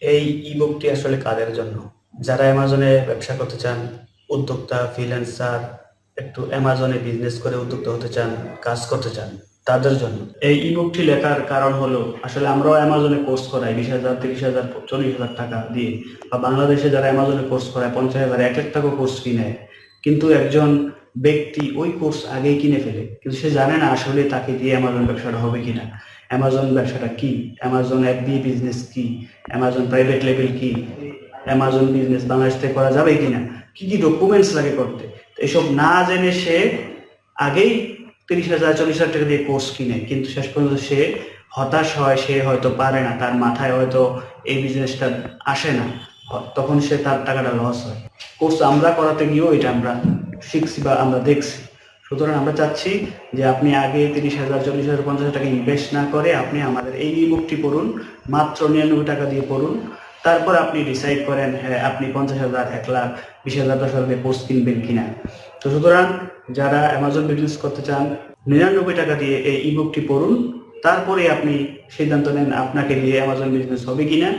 এই ইবুকটি আসলে কাদের জন্য? যারা অ্যামাজনে ব্যবসা করতে চান, উদ্যোক্তা, ফ্রিল্যান্সার, একটু অ্যামাজনে বিজনেস করে উদ্যোক্তা হতে চান, কাজ করতে চান, তাদের জন্য। এই ইবুকটি লেখার কারণ হলো আসলে আমরাও অ্যামাজনে কোর্স করাই 20,000, 30,000, 40,000 টাকা দিয়ে, বা বাংলাদেশে যারা অ্যামাজনে কোর্স করায় 50,000, 1 লাখ টাকা কোর্স কিনে, কিন্তু একজন ব্যক্তি ওই কোর্স আগেই কিনে ফেলে, কিন্তু সে জানে না আসলে তাকে দিয়ে অ্যামাজন ব্যবসাটা হবে কিনা, অ্যামাজন ব্যবসাটা কি, অ্যামাজন অ্যাপ দিয়ে বিজনেস কি, অ্যামাজন প্রাইভেট লেভেল কি, অ্যামাজন বিজনেস বাংলাদেশ থেকে করা যাবে কিনা, কি কি ডকুমেন্টস লাগে করতে। তো এসব না জেনে সে আগেই 30,000, 40,000 টাকা দিয়ে কোর্স কিনে, কিন্তু শেষ পর্যন্ত সে হতাশ হয়, সে হয়তো পারে না, তার মাথায় হয়তো এই বিজনেসটা আসে না, তখন সে তার টাকাটা লস হয়। কোর্স আমরা করাতে গিয়েও এটা আমরা শিখছি বা আমরা দেখছি। সুতরাং আমরা চাচ্ছি যে আপনি আগে 30,000, 40,000, 50,000 টাকা ইনভেস্ট না করে আপনি আমাদের এই ইবুকটি পড়ুন, মাত্র 99 টাকা দিয়ে পড়ুন। তারপর আপনি ডিসাইড করেন হ্যাঁ আপনি 50,000, 1 লাখ, 20,000, 10,000 দিয়ে কোর্স কিনবেন কিনা। তো সুতরাং যারা অ্যামাজন বিজনেস করতে চান, 99 টাকা দিয়ে এই ইবুকটি পড়ুন। তারপরে আপনি সিদ্ধান্ত নেন আপনাকে দিয়ে অ্যামাজন বিজনেস হবে কিনা।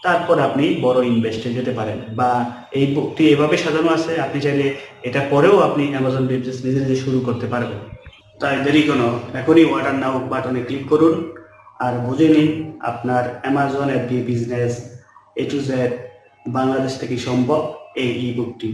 তারপর আপনি বড় ইনভেস্টে যেতে পারেন, বা এই বুকটি এভাবে সাজানো আছে, আপনি চাইলে এটা পরেও আপনি অ্যামাজন বিজনেস নিজে নিজে শুরু করতে পারবেন। তাই দেরি কোনো, এখনই অর্ডার নাও বাটনে ক্লিক করুন আর বুঝে নিন আপনার অ্যামাজন অ্যাপ দিয়ে business A to Z Bangladesh থেকে সম্ভব, এই ই বুকটি।